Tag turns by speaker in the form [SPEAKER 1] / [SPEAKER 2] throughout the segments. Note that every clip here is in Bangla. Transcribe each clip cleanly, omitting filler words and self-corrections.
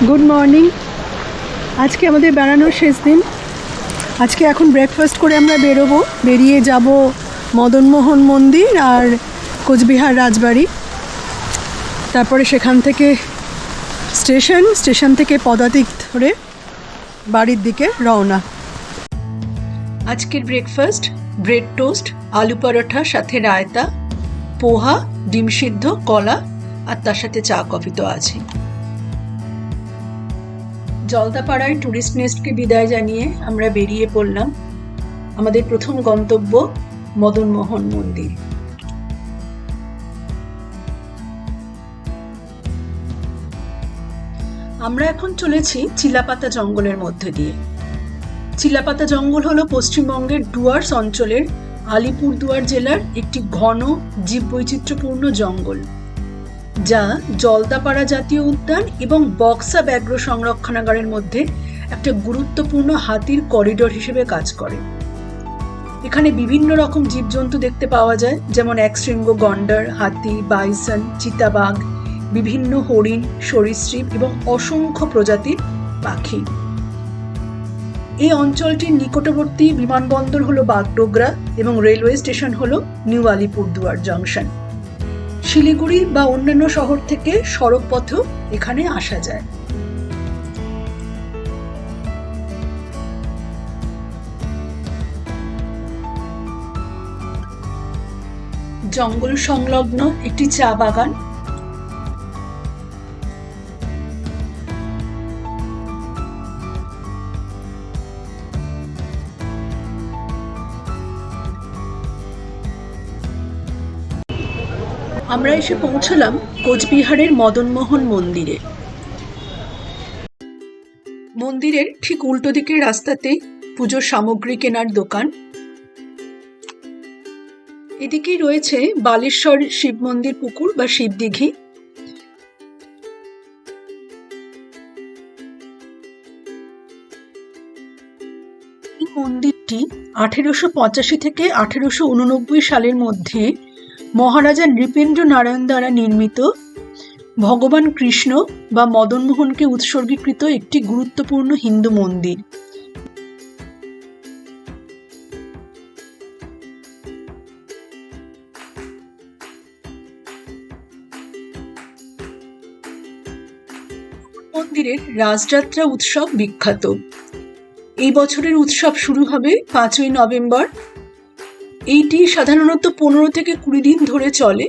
[SPEAKER 1] Good morning. আজকে আমাদের বেড়ানোর শেষ দিন। আজকে এখন ব্রেকফাস্ট করে আমরা বেরিয়ে যাব মদনমোহন মন্দির আর কোচবিহার রাজবাড়ি। তারপরে সেখান থেকে স্টেশন থেকে পদাতিক ধরে বাড়ির দিকে রওনা। আজকের ব্রেকফাস্ট ব্রেড টোস্ট, আলু পরোটা সাথে রায়তা, পোহা, ডিম সিদ্ধ, কলা আর তার সাথে চা কফি তো আছে। জলদাপাড়ায় টুরিস্ট নেস্টকে বিদায় জানিয়ে আমরা বেরিয়ে পড়লাম আমাদের প্রথম গন্তব্য মদনমোহন মন্দির। আমরা এখন চলেছি চিলাপাতা জঙ্গলের মধ্যে দিয়ে। চিলাপাতা জঙ্গল হলো পশ্চিমবঙ্গের ডুয়ার্স অঞ্চলের আলিপুরদুয়ার জেলার একটি ঘন জীববৈচিত্র্যপূর্ণ জঙ্গল, যা জলদাপাড়া জাতীয় উদ্যান এবং বক্সা ব্যাঘ্র সংরক্ষণাগারের মধ্যে একটা গুরুত্বপূর্ণ হাতির করিডোর হিসেবে কাজ করে। এখানে বিভিন্ন রকম জীবজন্তু দেখতে পাওয়া যায়, যেমন একশৃঙ্গ গন্ডার, হাতি, বাইসন, চিতাবাঘ, বিভিন্ন হরিণ, সরীসৃপ এবং অসংখ্য প্রজাতির পাখি। এই অঞ্চলটির নিকটবর্তী বিমানবন্দর হলো বাগডোগরা এবং রেলওয়ে স্টেশন হলো নিউ আলিপুরদুয়ার জংশন। শিলিগুড়ি বা অন্যান্য শহর থেকে সড়ক পথেও এখানে আসা যায়। জঙ্গল সংলগ্ন একটি চা বাগান। আমরা এসে পৌঁছলাম কোচবিহারের মদনমোহন মন্দিরে। মন্দিরের ঠিক উল্টো দিকের রাস্তাতেই পুজোর সামগ্রী কেনার দোকান। এদিকেই রয়েছে বালেশ্বর শিব মন্দির পুকুর বা শিবদিঘি। এই মন্দিরটি 1885 থেকে 1889 সালের মধ্যে মহারাজা নৃপেন্দ্র নারায়ণ দ্বারা নির্মিত ভগবান কৃষ্ণ বা মদনমোহনকে উৎসর্গীকৃত একটি গুরুত্বপূর্ণ হিন্দু মন্দির। মন্দিরের রাসযাত্রা উৎসব বিখ্যাত। এই বছরের উৎসব শুরু হবে 5ই নভেম্বর। এইটি সাধারণত 15 থেকে 20 দিন ধরে চলে।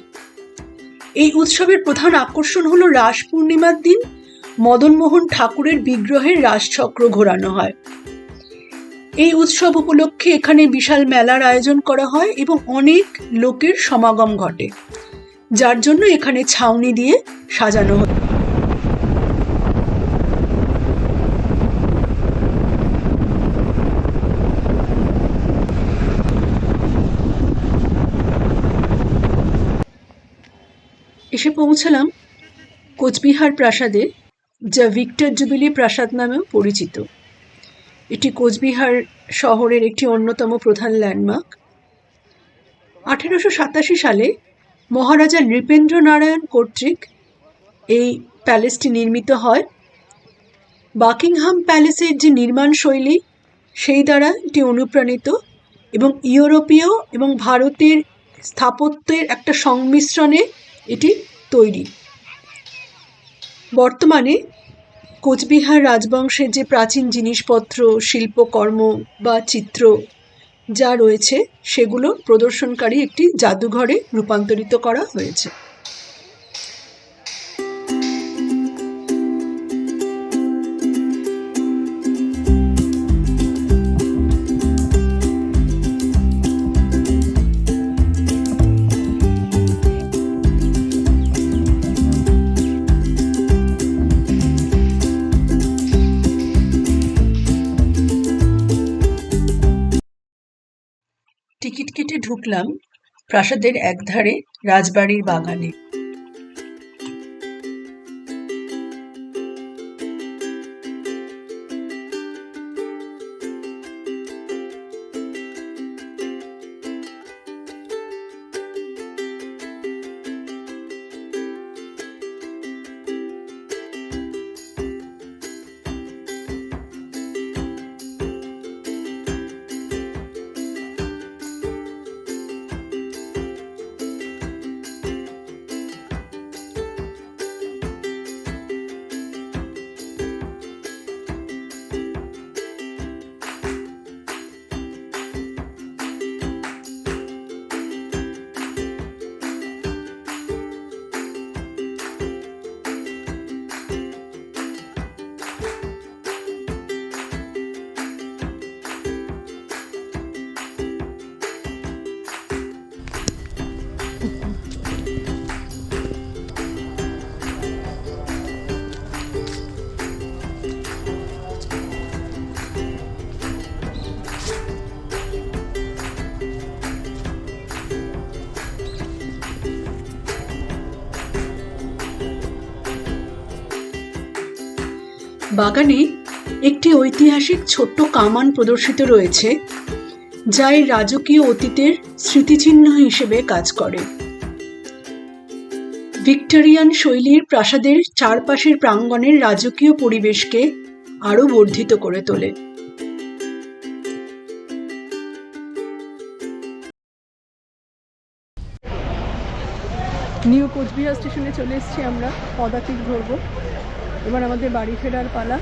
[SPEAKER 1] এই উৎসবের প্রধান আকর্ষণ হলো রাস পূর্ণিমার দিন মদনমোহন ঠাকুরের বিগ্রহের রাসচক্র ঘোরানো হয়। এই উৎসব উপলক্ষে এখানে বিশাল মেলার আয়োজন করা হয় এবং অনেক লোকের সমাগম ঘটে, যার জন্য এখানে ছাউনি দিয়ে সাজানো হয়। এসে পৌঁছলাম কোচবিহার প্রাসাদে, যা ভিক্টর জুবিলি প্রাসাদ নামেও পরিচিত। এটি কোচবিহার শহরের একটি অন্যতম প্রধান ল্যান্ডমার্ক। 1887 সালে মহারাজা নৃপেন্দ্র নারায়ণ কর্তৃক এই প্যালেসটি নির্মিত হয়। বাকিংহাম প্যালেসের যে নির্মাণ শৈলী, সেই দ্বারা এটি অনুপ্রাণিত এবং ইউরোপীয় এবং ভারতের স্থাপত্যের একটা সংমিশ্রণে এটি তৈরি। বর্তমানে কোচবিহার রাজবংশের যে প্রাচীন জিনিসপত্র, শিল্পকর্ম বা চিত্র যা রয়েছে, সেগুলো প্রদর্শনকারী একটি জাদুঘরে রূপান্তরিত করা হয়েছে। টিকিট কেটে ঢুকলাম প্রাসাদের একধারে রাজবাড়ির বাগানে। বাগানে একটি ঐতিহাসিক ছোট্ট কামান প্রদর্শিত রয়েছে, যা এর রাজকীয় অতীতের স্মৃতিচিহ্ন হিসেবে কাজ করে। ভিক্টোরিয়ান শৈলীর প্রাসাদের চারপাশের প্রাঙ্গণের রাজকীয় পরিবেশকে আরও বর্ধিত করে তোলে। নিউ কোচবিহার স্টেশনে চলে এসেছি আমরা, পদাতিক ধরবো। এবার আমাদের বাড়ি ফেরার পালা।